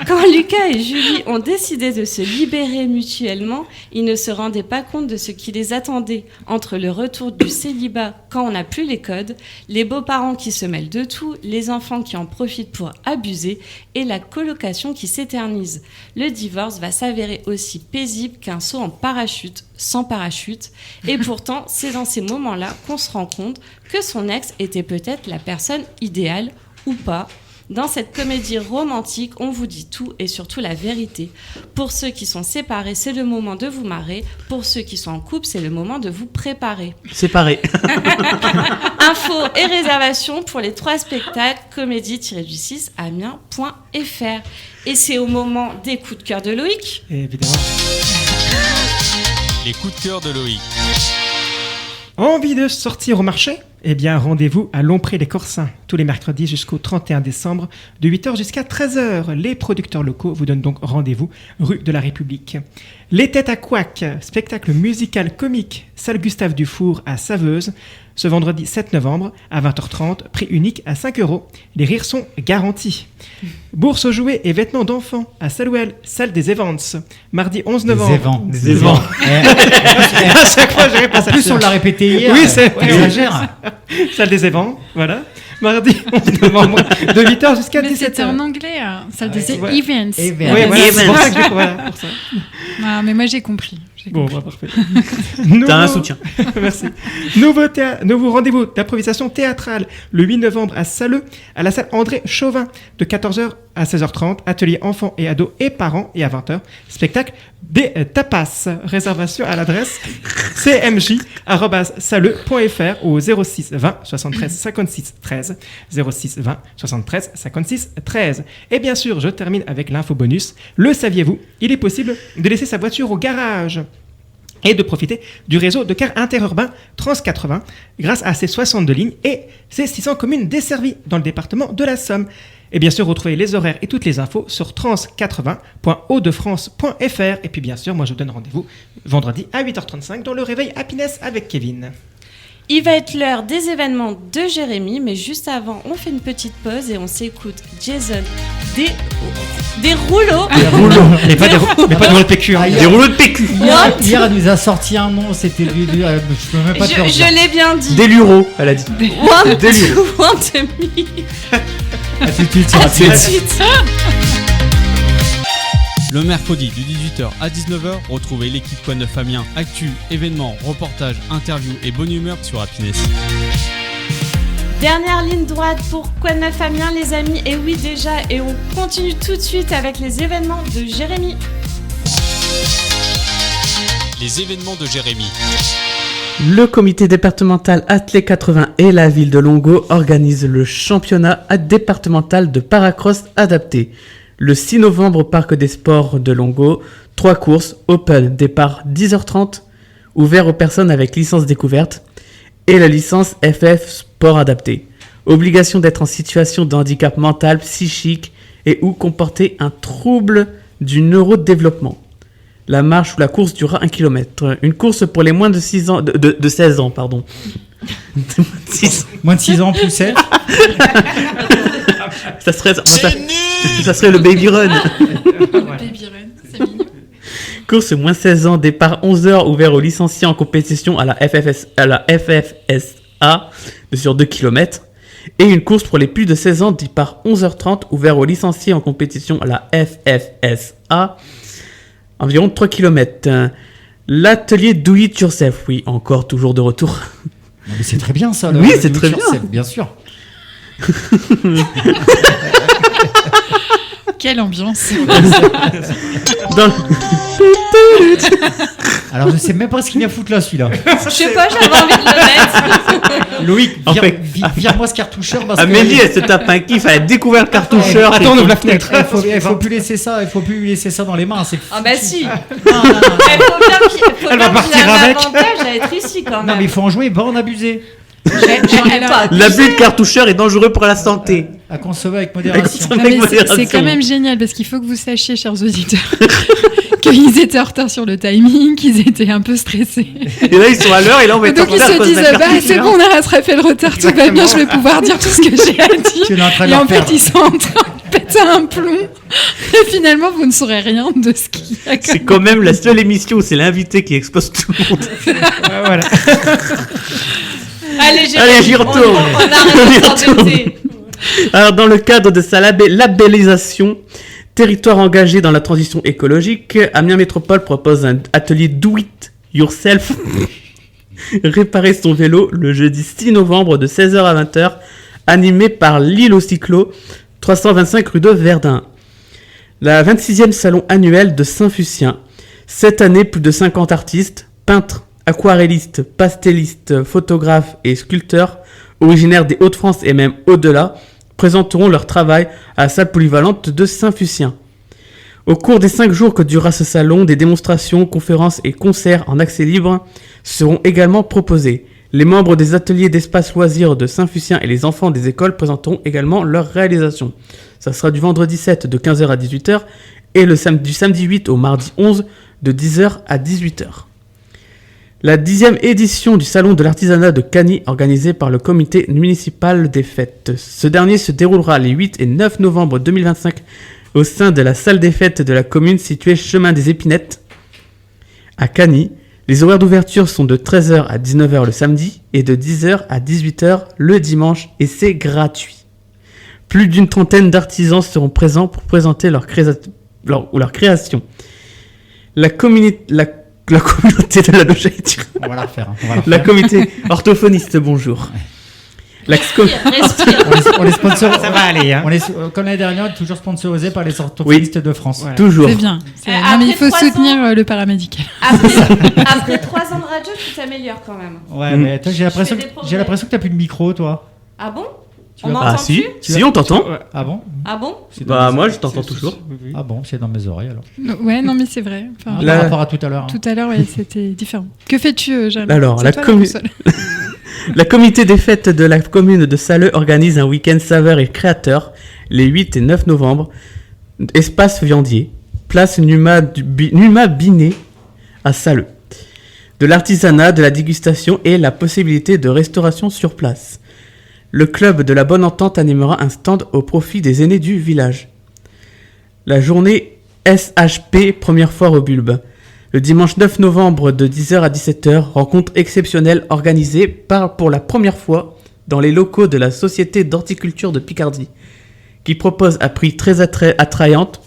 Quand Lucas et Julie ont décidé de se libérer mutuellement, ils ne se rendaient pas compte de ce qui les attendait. Entre le retour du célibat quand on n'a plus les codes, les beaux-parents qui se mêlent de tout, les enfants qui en profitent pour abuser et la colocation qui s'éternise. Le divorce va s'avérer aussi paisible qu'un saut en parachute, sans parachute. Et pourtant, c'est dans ces moments-là qu'on se rend compte que son ex était peut-être la personne idéale ou pas. Dans cette comédie romantique, on vous dit tout et surtout la vérité. Pour ceux qui sont séparés, c'est le moment de vous marrer. Pour ceux qui sont en couple, c'est le moment de vous préparer. Séparé. Infos et réservations pour les 3 spectacles comédie-du6 amiens.fr. Et c'est au moment des coups de cœur de Loïc. Et évidemment. Les coups de cœur de Loïc. Envie de sortir au marché? Eh bien, rendez-vous à Lompré les Corsins, tous les mercredis jusqu'au 31 décembre, de 8h jusqu'à 13h. Les producteurs locaux vous donnent donc rendez-vous rue de la République. Les Têtes à Couac, spectacle musical comique, salle Gustave Dufour à Saveuse, ce vendredi 7 novembre à 20h30, prix unique à 5 €. Les rires sont garantis. Bourse aux jouets et vêtements d'enfants à Salouel, salle des Events, mardi 11 novembre. Des évents. À chaque fois, j'arrive pas En plus, on l'a répété hier. Oui, c'est Ouais, exagère. Salle des Évents, voilà. Mardi 11 novembre, de 8h jusqu'à Mais 17h. c'était en anglais, hein. Ça disait Ouais. events. Events. Oui, voilà, c'est pour Events. ça que voilà, pour ça. Ah, mais moi j'ai compris. Bon, bah, parfait. T'as un soutien. Merci. Nouveau rendez-vous d'improvisation théâtrale le 8 novembre à Saleux, à la salle André Chauvin, de 14h à 16h30. Atelier enfants et ados et parents, et à 20h, spectacle des tapas. Réservation à l'adresse cmj@saleux.fr au 06 20 73 56 13. 06 20 73 56 13. Et bien sûr, je termine avec l'info bonus. Le saviez-vous? Il est possible de laisser sa voiture au garage et de profiter du réseau de cars interurbains Trans 80 grâce à ses 62 lignes et ses 600 communes desservies dans le département de la Somme. Et bien sûr, retrouvez les horaires et toutes les infos sur trans80.hautdefrance.fr. Et puis bien sûr, moi je vous donne rendez-vous vendredi à 8h35 dans le réveil Happiness avec Kevin. Il va être l'heure des événements de Jérémy, mais juste avant, on fait une petite pause et on s'écoute Jason des rouleaux. Des rouleaux, mais pas des rouleaux de PQ. Hein. Des rouleaux de PQ. Hier, elle nous a sorti un nom, c'était je peux même pas te le dire. Je l'ai bien dit. Des lureaux, elle a dit. One, two, one, demi. À tout de suite sur À la tout de suite. suite. Le mercredi de 18h à 19h, retrouvez l'équipe Quoi de Neuf Amiens. Actu, événements, reportages, interviews et bonne humeur sur Happiness. Dernière ligne droite pour Quoi de Neuf Amiens, les amis. Et oui, déjà, et on continue tout de suite avec les événements de Jérémy. Les événements de Jérémy. Le comité départemental Athlé 80 et la ville de Longo organisent le championnat départemental de paracross adapté. Le 6 novembre au Parc des Sports de Longo, 3 courses, open, départ 10h30, ouvert aux personnes avec licence découverte et la licence FF Sport adapté. Obligation d'être en situation de handicap mental, psychique et ou comporter un trouble du neurodéveloppement. La marche ou la course durera 1 km. Une course pour les moins de 16 ans, pardon. Moins de 6 ans, plus 7. Ça serait le baby run. Baby Run, c'est mignon. Course moins 16 ans, départ 11h, ouvert aux licenciés en compétition à la FFSA sur 2 km. Et une course pour les plus de 16 ans, départ 11h30, ouvert aux licenciés en compétition à la FFSA, environ 3 km. L'atelier Do It Yourself, oui, encore toujours de retour. Non, mais c'est très bien ça. Oui, c'est très bien. Bien sûr. Quelle ambiance. Dans- Alors je sais même pas ce qu'il vient foutre là celui-là. Je sais pas, j'avais envie de le mettre. Loïc, En fait- vire-moi ce cartoucheur parce Amélie, elle se tape un kiff, elle a découvert le cartoucheur. Attends, on ouvre la fenêtre. Il faut plus laisser ça, il faut plus laisser ça dans les mains. C'est Ah bah si. non. Il faut bien qu'il Elle va partir ait un avec. avantage à être ici quand Non même. mais il faut en jouer, pas en abuser. J'en ai pas. L'abus de cartoucheur est dangereux pour la santé. À consommer avec modération. Non, mais c'est quand même génial parce qu'il faut que vous sachiez, chers auditeurs, qu'ils étaient en retard sur le timing, qu'ils étaient un peu stressés. Et là, ils sont à l'heure, et là, on va être en Donc ils retard à se cause disent d'un bah c'est cartoucheur. bon, on a rattrapé le retard, tout va bien, je vais pouvoir dire tout ce que j'ai à Tu es dire. en train de Et en leur perdre. fait, ils sont en train de péter un plomb. Et finalement, vous ne saurez rien de ce qu'il y a. C'est quand même la seule émission où c'est l'invité qui expose tout le monde. Voilà. Allez, j'y retourne. On arrête de s'embêter. Alors, dans le cadre de sa labellisation, territoire engagé dans la transition écologique, Amiens Métropole propose un atelier Do It Yourself. Réparer son vélo le jeudi 6 novembre de 16h à 20h, animé par l'île au cyclo, 325 rue de Verdun. La 26e salon annuel de Saint-Fucien. Cette année, plus de 50 artistes, peintres, aquarellistes, pastellistes, photographes et sculpteurs, originaires des Hauts-de-France et même au-delà, présenteront leur travail à la salle polyvalente de Saint-Fucien. Au cours des 5 jours que durera ce salon, des démonstrations, conférences et concerts en accès libre seront également proposés. Les membres des ateliers d'espace loisirs de Saint-Fucien et les enfants des écoles présenteront également leurs réalisations. Ça sera du vendredi 7 de 15h à 18h et du samedi 8 au mardi 11 de 10h à 18h. La 10e édition du Salon de l'artisanat de Cany, organisée par le comité municipal des fêtes. Ce dernier se déroulera les 8 et 9 novembre 2025 au sein de la salle des fêtes de la commune située chemin des Épinettes à Cany. Les horaires d'ouverture sont de 13h à 19h le samedi et de 10h à 18h le dimanche et c'est gratuit. Plus d'une trentaine d'artisans seront présents pour présenter leur création. La communauté de la loge, On va la refaire. la communauté orthophoniste, bonjour. Respire. On est sponsor. Ça va aller, hein. On est comme l'année dernière, toujours sponsorisé par les orthophonistes de France. Voilà. Toujours. C'est bien. Après Non, mais il faut 3 soutenir le paramédical. Après 3 ans de radio, tu t'améliores quand même. Ouais, mais toi, j'ai l'impression fais des que progrès. t'as plus de micro, toi. Ah bon? Tu On vas- m'entend Ah si, plus? si on t'entend. Ah bon Ah bon? C'est dans Bah mes moi oreilles. je t'entends toujours. Ah bon, c'est dans mes oreilles alors. Ouais, non, mais c'est vrai. Enfin, La- Par rapport à tout à l'heure. hein. tout à l'heure, ouais, c'était différent. Que fais-tu, Jeanne? Alors, C'est la toi, commu- console. La comité des fêtes de la commune de Salleux organise un week-end saveur et créateur les 8 et 9 novembre. Espace viandier, place Numa Binet à Salleux. De l'artisanat, de la dégustation et la possibilité de restauration sur place. Le club de la Bonne Entente animera un stand au profit des aînés du village. La journée SHP, première foire au bulbe. Le dimanche 9 novembre de 10h à 17h, rencontre exceptionnelle organisée pour la première fois dans les locaux de la Société d'horticulture de Picardie, qui propose à prix très attrayante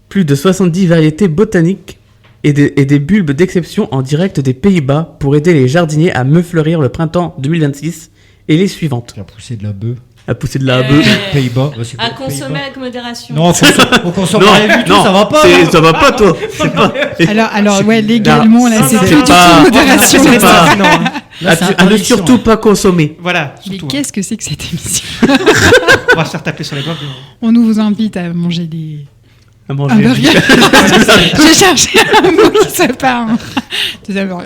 plus de 70 variétés botaniques et des bulbes d'exception en direct des Pays-Bas pour aider les jardiniers à mieux fleurir le printemps 2026 et les suivantes. Tu as poussé de la bœuf. À pousser de la Euh, bœuf. Pays-Bas. bah, c'est À quoi, consommer Pays-Bas avec modération. Non, on consomme rien du tout, ça va pas. hein. Ça va pas toi. C'est pas. Alors, ouais, légalement, là, Non, c'est non, plus c'est du pas- tout modération. c'est pas- Non, hein. Là, c'est À ne interdiction, surtout hein. pas consommer. Voilà, Mais surtout. qu'est-ce que c'est que cette émission? On va se faire taper sur les bords. On nous invite à manger des À manger. hamburgers. J'ai cherché un mot qui se parle.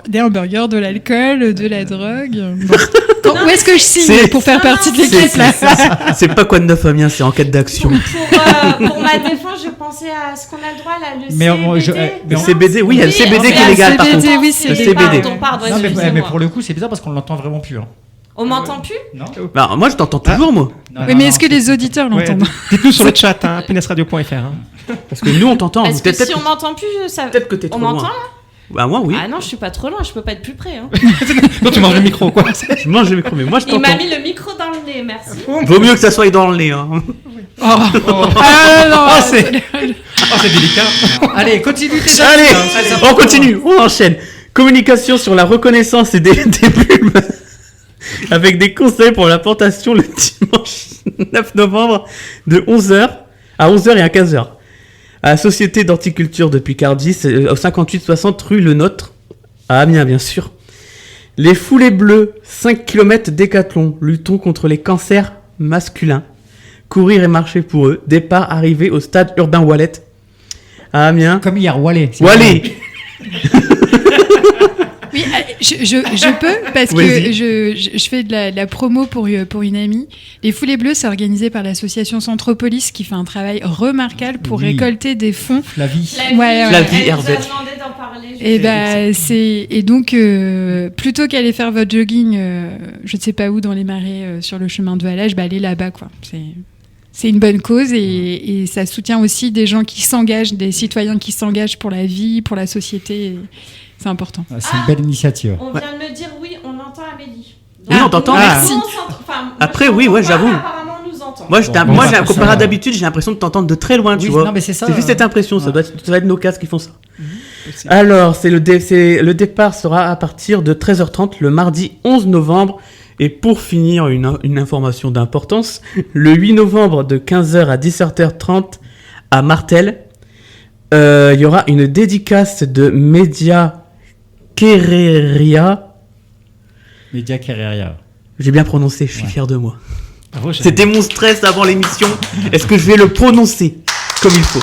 Des hamburgers, de l'alcool, de la drogue. Bon. Où est-ce que je signe C'est- pour faire partie de l'équipe là? C'est pas quoi de neuf Amiens, c'est enquête d'action. Pour ma défense, je pensais à ce qu'on a le droit là, le Mais CBD. mais Le CBD, oui, il y a le CBD qui est légal par CBD, contre. oui, c'est Le légal. CBD. Pardon, Non, mais excusez-moi. pour le coup, c'est bizarre parce qu'on l'entend vraiment plus. hein. On m'entend plus? Non. Bah, moi, je t'entends toujours, moi. Non, Oui, non, mais non, est-ce que les auditeurs Ouais, l'entendent? dites-nous sur le chat, hein, happinessradio.fr. Hein. Parce que nous, on t'entend. Parce que Peut-être si on m'entend plus, ça... peut-être que t'es On trop m'entend loin. là? Bah, moi, oui. Ah non, je suis pas trop loin, je peux pas être plus près. Hein. Non, tu manges le micro, quoi. Je mange le micro, mais moi, je Il m'a t'entends. mis le micro dans le nez, merci. Vaut mieux que ça soit dans le nez. Hein. Ah non, c'est délicat. Allez, continue tes Allez, avis, hein. on continue, on enchaîne. Communication sur la reconnaissance des bulbes avec des conseils pour la plantation le dimanche 9 novembre de 11h à 11h et à 15h. À la Société d'horticulture de Picardie, c'est au 58-60 rue Le Nôtre, à Amiens bien sûr. Les foulées bleues, 5 km décathlon, luttons contre les cancers masculins. Courir et marcher pour eux, départ arrivé au stade urbain Wallet à Amiens. Comme hier, Wallet. Wallet. Oui, je peux, parce Vas-y. que je fais de la promo pour une amie. Les Foulées Bleues, c'est organisé par l'association Centropolis qui fait un travail remarquable pour Oui. récolter des fonds. Flavie. Ouais. Flavie Elle nous a Hervé. demandé d'en parler. Et donc, plutôt qu'aller faire votre jogging, je ne sais pas où, dans les marais, sur le chemin de Valage, allez là-bas, quoi. C'est une bonne cause et ça soutient aussi des gens qui s'engagent, des citoyens qui s'engagent pour la vie, pour la société. Et c'est important. C'est une belle initiative. On vient de me dire oui, on entend Amélie. Oui, on t'entend. Merci. Après, oui, ouais, j'avoue. Apparemment, on nous entend. Moi, Bon, moi, ça, comparé ça- à d'habitude, j'ai l'impression de t'entendre de très loin, tu Oui, vois. non, mais c'est ça. C'est juste cette impression, ça ouais. doit être nos casques qui font ça. Alors, le départ sera à partir de 13h30 le mardi 11 novembre. Et pour finir, une information d'importance, le 8 novembre de 15h à 17h30 à Martel, il y aura une dédicace de Média Kereria. Média Carrière. J'ai bien prononcé, je suis Ouais. fier de moi. Bravo, Jérémy. C'était mon stress avant l'émission. Est-ce que je vais le prononcer comme il faut?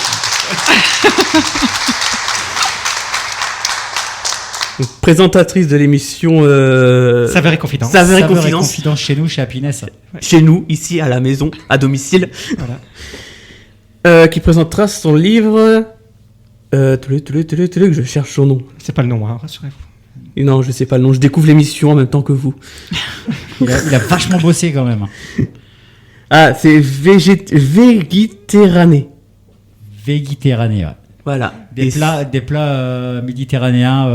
Donc, présentatrice de l'émission Saveur et confidence. Saveur et Saveur confidence confidence chez nous, chez Happiness. chez nous, ici à la maison, à domicile, Voilà. qui présentera son livre. Que je cherche son nom. C'est pas le nom, hein, rassurez-vous. Et non, je sais pas le nom. Je découvre l'émission en même temps que vous. Il a vachement bossé quand même. Ah, c'est Végiterrané. Végiterrané, ouais. Voilà. Des plats méditerranéens.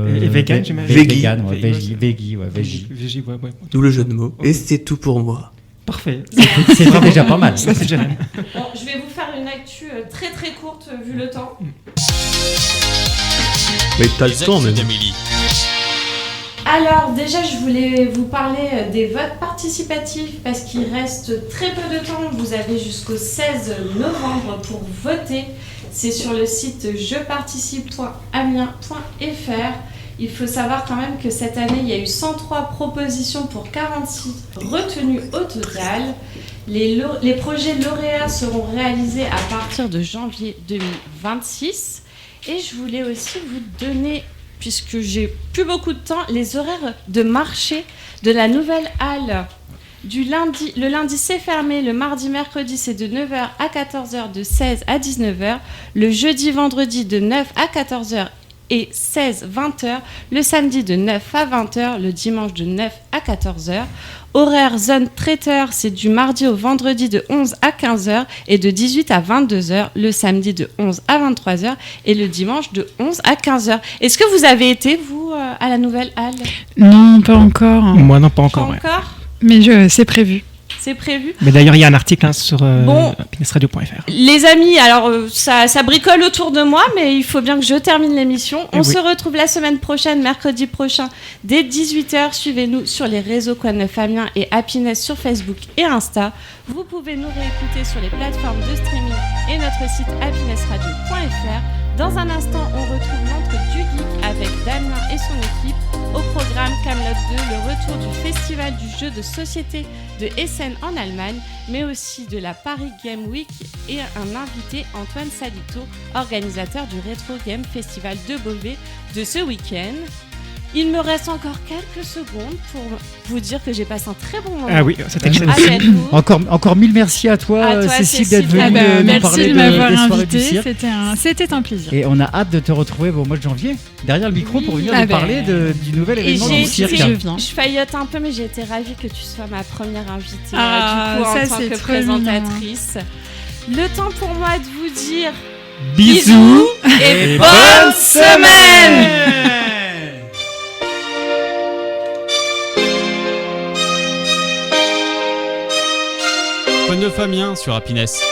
Et vegan, j'imagine. Vegan, ouais, Veggie. veggie, ouais, veggie. Ouais. D'où le jeu de mots. Et c'est tout pour moi. Parfait. C'était déjà pas mal. Ça, c'est Jérémy. Bon, je vais vous faire une actu très très courte vu le temps. Mais t'as le temps même. Alors déjà, je voulais vous parler des votes participatifs parce qu'il reste très peu de temps. Vous avez jusqu'au 16 novembre pour voter. C'est sur le site jeparticipe.amiens.fr. Il faut savoir quand même que cette année, il y a eu 103 propositions pour 46 retenues au total. Les projets lauréats seront réalisés à partir de janvier 2026. Et je voulais aussi vous donner, puisque j'ai plus beaucoup de temps, les horaires de marché de la nouvelle halle. Le lundi, c'est fermé. Le mardi, mercredi, c'est de 9h à 14h, de 16 à 19h. Le jeudi, vendredi, de 9 à 14h et 16-20h. Le samedi, de 9 à 20h. Le dimanche, de 9 à 14h. Horaire zone traiteur, c'est du mardi au vendredi de 11 à 15h et de 18 à 22h. Le samedi, de 11 à 23h et le dimanche, de 11 à 15h. Est-ce que vous avez été, vous, à la nouvelle halle? Non, pas encore. Moi, non, pas Pas encore. Ouais. encore? Mais c'est prévu. C'est prévu? Mais d'ailleurs, il y a un article sur Bon. happinessradio.fr. Les amis, alors ça bricole autour de moi, mais il faut bien que je termine l'émission. On se retrouve la semaine prochaine, mercredi prochain, dès 18h. Suivez-nous sur les réseaux Quoi de Neuf Amiens et Happiness sur Facebook et Insta. Vous pouvez nous réécouter sur les plateformes de streaming et notre site happinessradio.fr. Dans un instant, on retrouve l'entre du geek avec Damien et son équipe. Au programme Camelot 2, le retour du festival du jeu de société de Essen en Allemagne, mais aussi de la Paris Game Week et un invité, Antoine Salito, organisateur du Retro Game Festival de Beauvais de ce week-end. Il me reste encore quelques secondes pour vous dire que j'ai passé un très bon moment. Ah oui, c'était avec vous. Encore mille merci à toi, Cécile, d'être venue nous merci parler de m'avoir des soirées du invité, cirque. c'était un plaisir. Et on a hâte de te retrouver au mois de janvier, derrière le micro, pour venir nous parler du nouvel Et événement j'ai du cirque. été- Je viens. Je faillote un peu, mais j'ai été ravie que tu sois ma première invitée Ah, du coup, ça, en tant c'est que trop mignon. présentatrice. Le temps pour moi de vous dire Bisous et bonne semaine. Quoi de neuf Amiens sur Happiness.